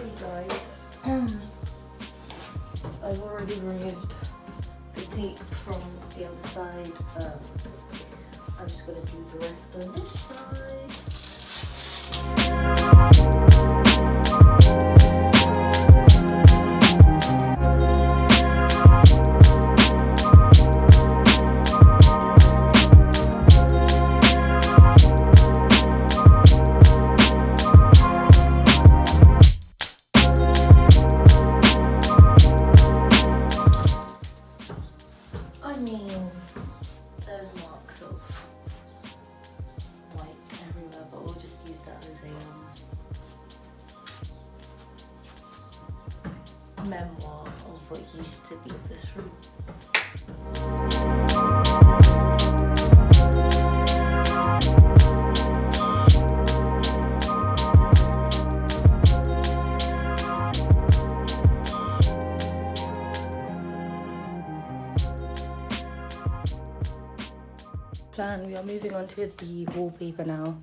already dried. I've already removed the tape from the other side. I'm just gonna do the rest on this side. I mean, there's marks of white everywhere, but we'll just use that as a memoir of what used to be of this room. Plan, we are moving on to the wallpaper now.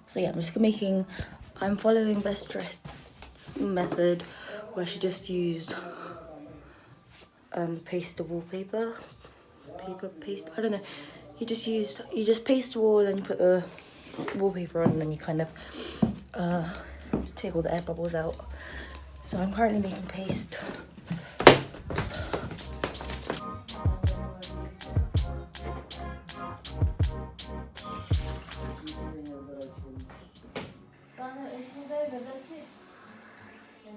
So yeah, I'm following Best Dressed method where she just used paste the wallpaper, paste, I don't know. You just paste the wall, then you put the wallpaper on, and then you kind of take all the air bubbles out. So I'm currently making paste.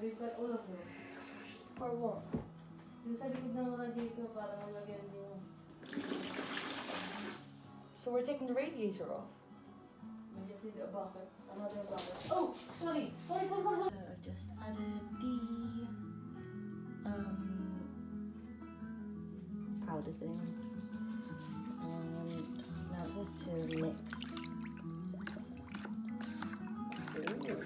We've got all of them. For what? Yung sa likod ng radiator para malagyan yung... So we're taking the radiator off? I just need a bucket. Another bucket. Oh! Sorry! Sorry! I've just added the powder thing. And now it says to mix. Ooh.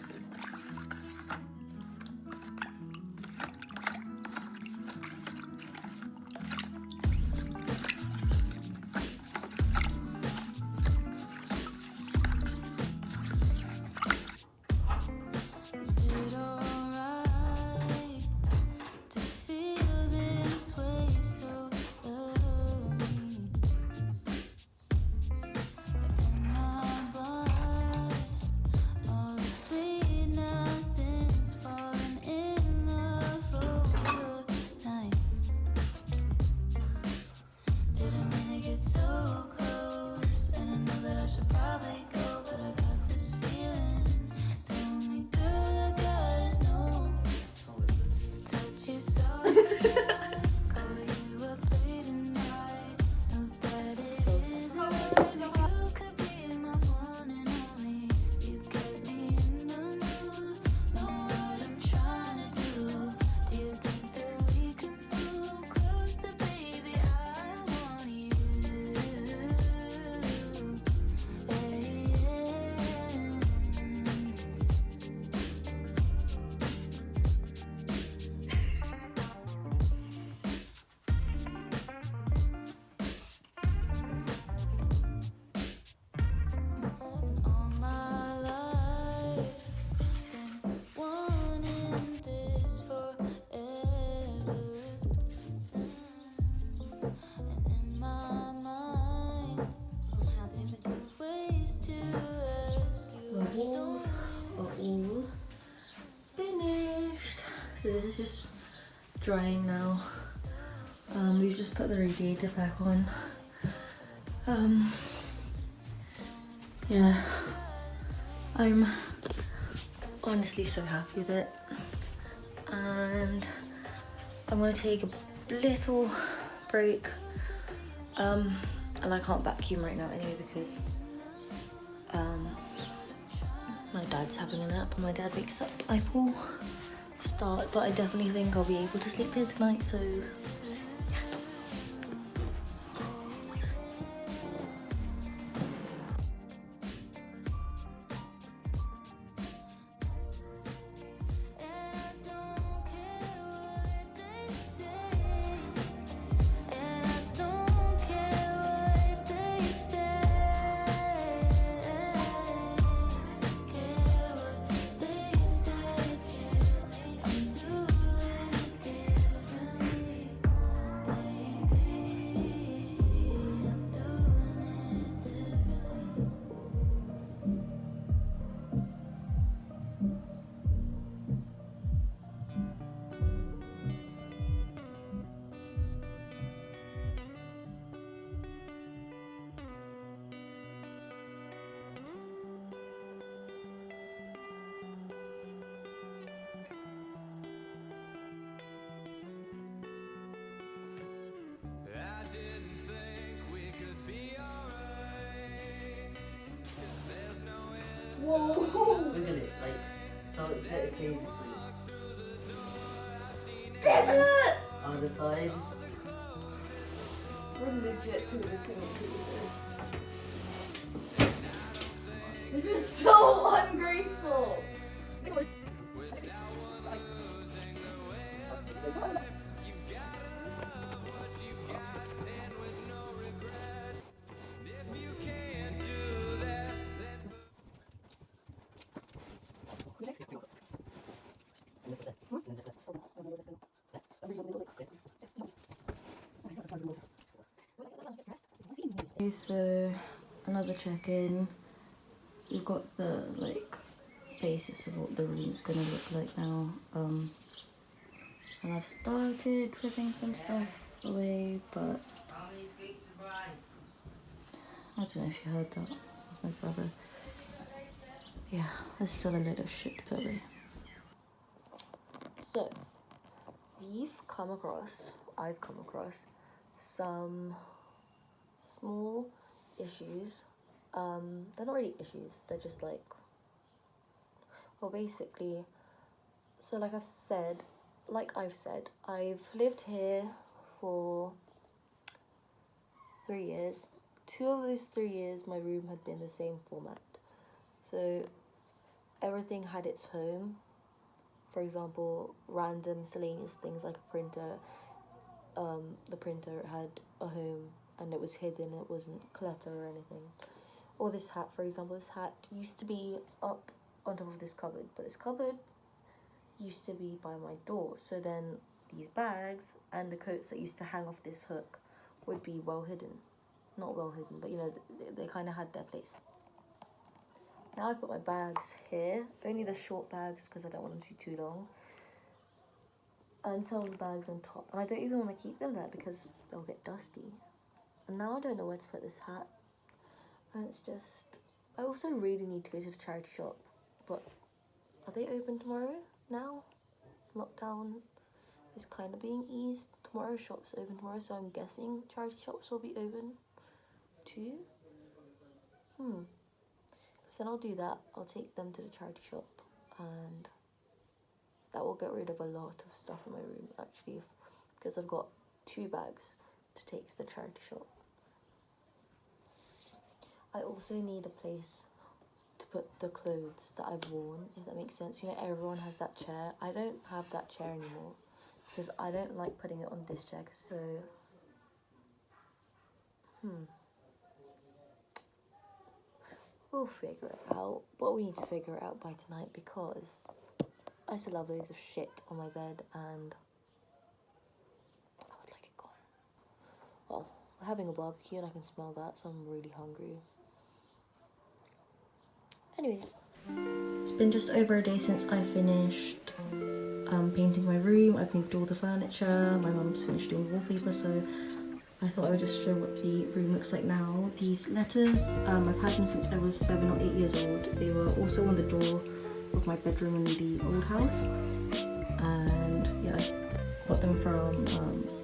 Walls are all finished. So this is just drying now. We've just put the radiator back on. Yeah, I'm honestly so happy with it. And I'm gonna take a little break. And I can't vacuum right now anyway because my dad's having a nap. When my dad wakes up, I will start, but I definitely think I'll be able to sleep here tonight, so Whoa! Wiggle it, like, so that it stays this way. Pivot! Other side. We're legit pivoting. This is so ungraceful! Okay, so another check-in. We've got the like basis of what the room's gonna look like now. And I've started putting some stuff away, but I don't know if you heard that with my brother. Yeah, there's still a load of shit to put away. So, I've come across some small issues. They're not really issues, they're just like, well, basically, so like I've said, I've lived here for 3 years. 2 of those 3 years, my room had been the same format. So everything had its home. For example, random miscellaneous things like a printer. The printer had a home and it was hidden, it wasn't clutter or anything. Or this hat, for example, this hat used to be up on top of this cupboard, but this cupboard used to be by my door. So then these bags and the coats that used to hang off this hook would be well hidden. Not well hidden, but you know, they kind of had their place. Now I've got my bags here, only the short bags because I don't want them to be too long. And some of the bags on top. And I don't even want to keep them there because they'll get dusty. And now I don't know where to put this hat. And it's just, I also really need to go to the charity shop. But are they open tomorrow now? Lockdown is kind of being eased. Tomorrow shops open tomorrow, so I'm guessing charity shops will be open too. Because then I'll do that. I'll take them to the charity shop and that will get rid of a lot of stuff in my room actually, because I've got 2 bags to take to the charity shop. I also need a place to put the clothes that I've worn, if that makes sense. You know, everyone has that chair. I don't have that chair anymore because I don't like putting it on this chair. So, we'll figure it out. But we need to figure it out by tonight because I still have loads of shit on my bed and I would like it gone. Well, we're having a barbecue and I can smell that, so I'm really hungry. Anyways, it's been just over a day since I finished painting my room. I've moved all the furniture. My mum's finished doing wallpaper, so I thought I would just show what the room looks like now. These letters, I've had them since I was 7 or 8 years old. They were also on the door of my bedroom in the old house, and yeah, I got them from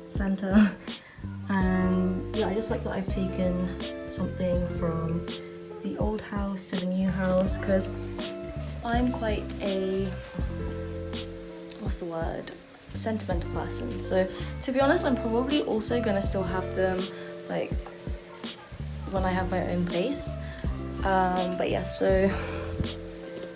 Santa. And yeah, I just like that I've taken something from the old house to the new house, because I'm quite a, what's the word, sentimental person. So to be honest, I'm probably also gonna still have them like when I have my own place. But yeah, so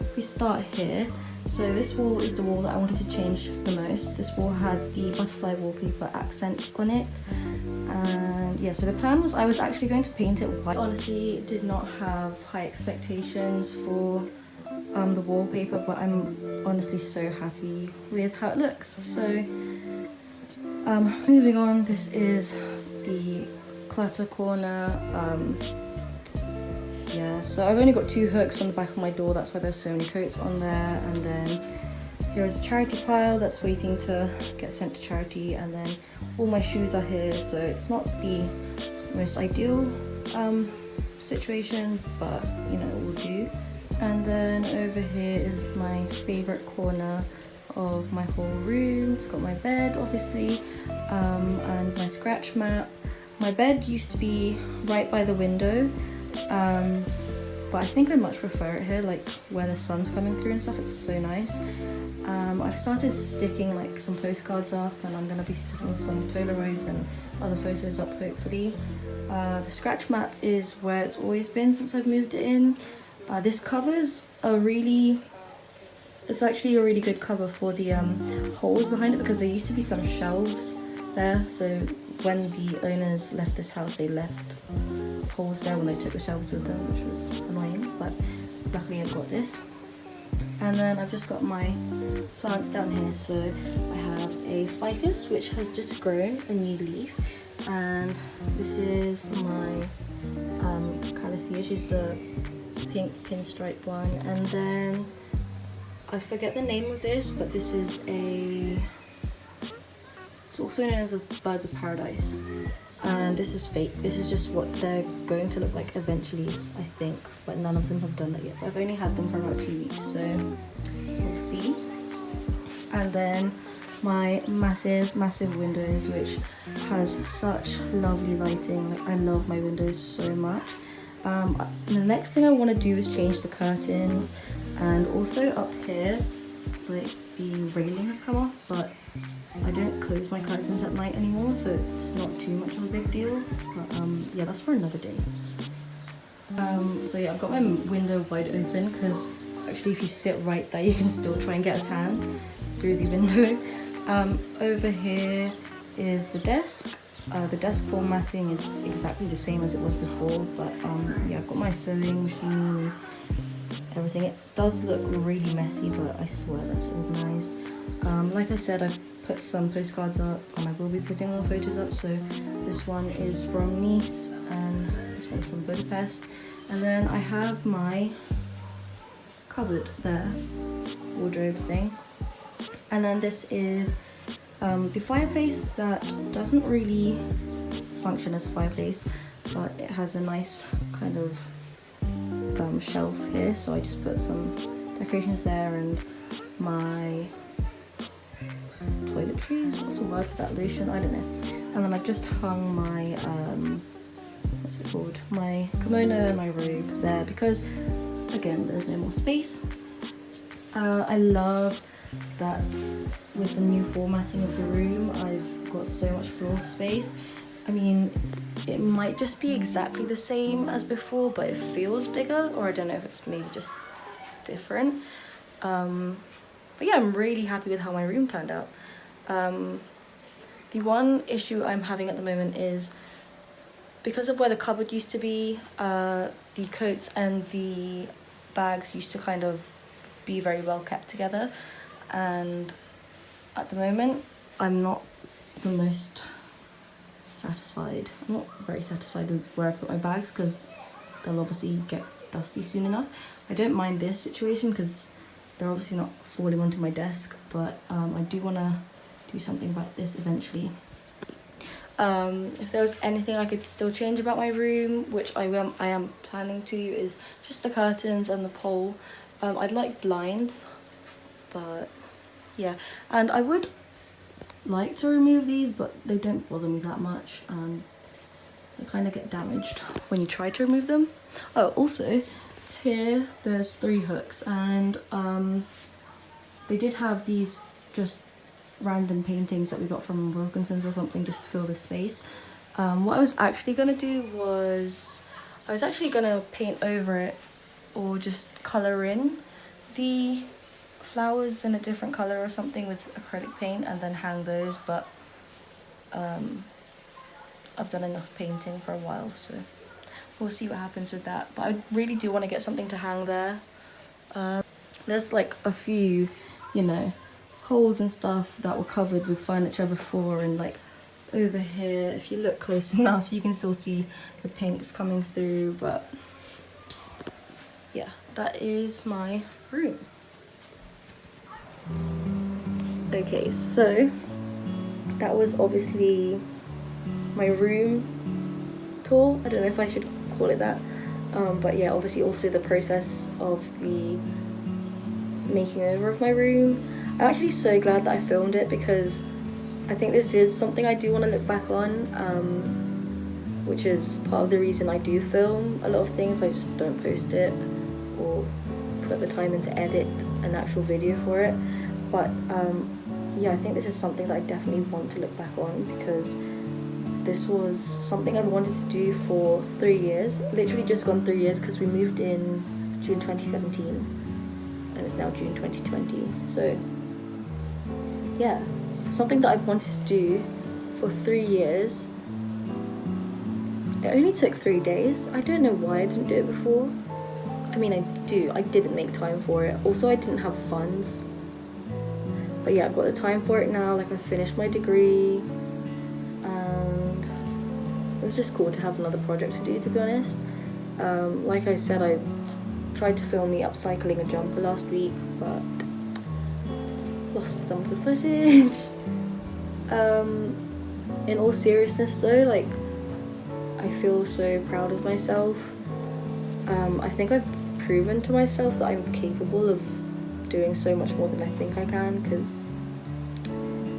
if we start here, so this wall is the wall that I wanted to change the most. This wall had the butterfly wallpaper accent on it, and yeah, so the plan was I was actually going to paint it white. Honestly, did not have high expectations for the wallpaper, but I'm honestly so happy with how it looks. So moving on, this is the clutter corner. Yeah, so I've only got 2 hooks on the back of my door, that's why there's so many coats on there. And then here is a charity pile that's waiting to get sent to charity, and then all my shoes are here, so it's not the most ideal situation, but you know, it will do. And then over here is my favorite corner of my whole room. It's got my bed, obviously, and my scratch mat. My bed used to be right by the window, but I think I much prefer it here, like where the sun's coming through and stuff. It's so nice. I've started sticking like some postcards up, and I'm gonna be sticking some Polaroids and other photos up hopefully. The scratch map is where it's always been since I've moved it in. This covers it's actually a really good cover for the holes behind it, because there used to be some shelves there, so when the owners left this house they left holes there when they took the shelves with them, which was annoying, but luckily I've got this. And then I've just got my plants down here. So I have a ficus which has just grown a new leaf, and this is my calathea. She's the pink pinstripe one, and then I forget the name of this, but this is it's also known as a birds of paradise, and this is fake. This is just what they're going to look like eventually, I think, but none of them have done that yet. But I've only had them for about 2 weeks, so we'll see. And then my massive windows, which has such lovely lighting. Like, I love my windows so much. The next thing I want to do is change the curtains, and also up here, like, the railing has come off, but I don't close my curtains at night anymore, so it's not too much of a big deal. But yeah, that's for another day. So yeah, I've got my window wide open, because actually if you sit right there you can still try and get a tan through the window. Over here is the desk. The desk formatting is exactly the same as it was before, but yeah, I've got my sewing machine, everything. It does look really messy, but I swear that's organised. Like I said, I've put some postcards up, and I will be putting more photos up. So this one is from Nice, and this one's from Budapest. And then I have my cupboard there, wardrobe thing. And then this is the fireplace that doesn't really function as a fireplace, but it has a nice kind of shelf here, so I just put some decorations there, and my toiletries, what's the word for that, lotion, I don't know. And then I've just hung my what's it called, my kimono and my robe there, because again there's no more space. I love that with the new formatting of the room I've got so much floor space. I mean, it might just be exactly the same as before, but it feels bigger, or I don't know if it's maybe just different. But yeah, I'm really happy with how my room turned out. The one issue I'm having at the moment is, because of where the cupboard used to be, the coats and the bags used to kind of be very well kept together, and at the moment I'm not the most satisfied. I'm not very satisfied with where I put my bags, because they'll obviously get dusty soon enough. I don't mind this situation because they're obviously not falling onto my desk, but I do want to do something about this eventually. If there was anything I could still change about my room, which I am planning to, is just the curtains and the pole. I'd like blinds, but yeah, and I would like to remove these, but they don't bother me that much, and they kind of get damaged when you try to remove them. Oh, also here there's 3 hooks, and they did have these just random paintings that we got from Wilkinson's or something just to fill the space. What I was actually gonna do was I was actually gonna paint over it, or just colour in the flowers in a different colour or something with acrylic paint, and then hang those, but I've done enough painting for a while, so we'll see what happens with that. But I really do want to get something to hang there. There's like a few, you know, holes and stuff that were covered with furniture before, and like over here, if you look close enough, you can still see the pinks coming through. But yeah, that is my room. Okay, so that was obviously my room tour. I don't know if I should call it that, but yeah, obviously also the process of the making over of my room. I'm actually so glad that I filmed it, because I think this is something I do want to look back on. which is part of the reason I do film a lot of things. I just don't post it or put the time in to edit an actual video for it. But yeah, I think this is something that I definitely want to look back on, because this was something I've wanted to do for 3 years. Literally just gone 3 years, because we moved in June 2017 and it's now June 2020. So yeah, for something that I've wanted to do for 3 years, it only took 3 days. I don't know why I didn't do it before. I mean, I didn't make time for it. Also, I didn't have funds. But yeah, I've got the time for it now. Like, I finished my degree, and it was just cool to have another project to do, to be honest. Like I said, I tried to film me upcycling a jumper last week, but lost some of the footage. In all seriousness though, like, I feel so proud of myself. I think I've proven to myself that I'm capable of doing so much more than I think I can, because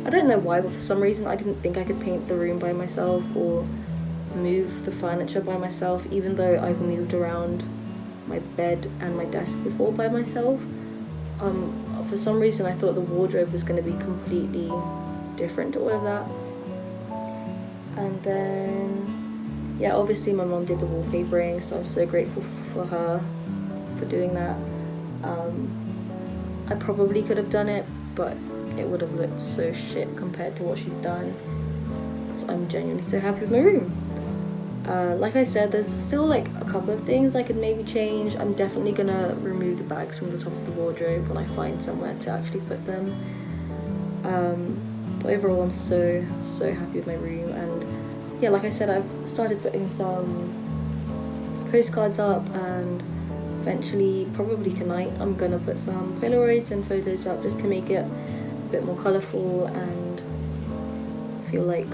I don't know why, but for some reason I didn't think I could paint the room by myself or move the furniture by myself, even though I've moved around my bed and my desk before by myself. For some reason I thought the wardrobe was going to be completely different to all of that. And then yeah, obviously my mom did the wallpapering, so I'm so grateful for her for doing that. I probably could have done it, but it would have looked so shit compared to what she's done, because I'm genuinely so happy with my room. Like I said, there's still like a couple of things I could maybe change. I'm definitely gonna remove the bags from the top of the wardrobe when I find somewhere to actually put them. But overall I'm so happy with my room. And yeah, like I said, I've started putting some postcards up, and eventually, probably tonight, I'm gonna put some Polaroids and photos up just to make it a bit more colourful and feel like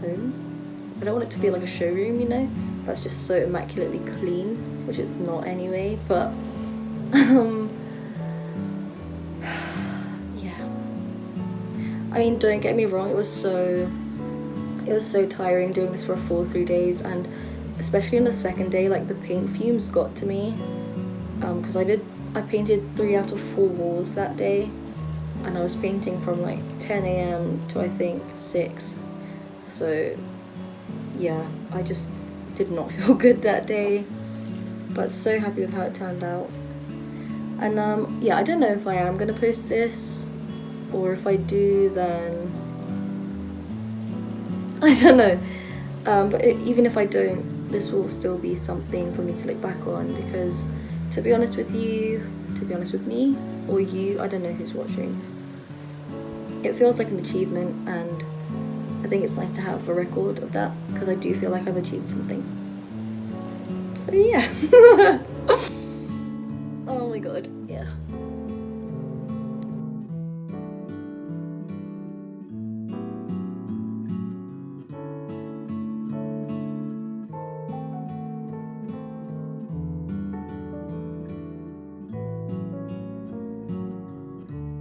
home. I don't want it to feel like a showroom, you know? That's just so immaculately clean, which it's not anyway, but yeah. I mean, don't get me wrong, it was so tiring doing this for a full 3 days, and especially on the second day, like, the paint fumes got to me, because I painted 3 out of 4 walls that day, and I was painting from like 10 AM to I think 6, so yeah, I just did not feel good that day, but so happy with how it turned out. And yeah, I don't know if I am gonna post this, or if I do, then I don't know. But even if I don't, this will still be something for me to look back on, because to be honest with you, to be honest with me, or you, I don't know who's watching, it feels like an achievement, and I think it's nice to have a record of that, because I do feel like I've achieved something. So yeah. Oh my god, yeah.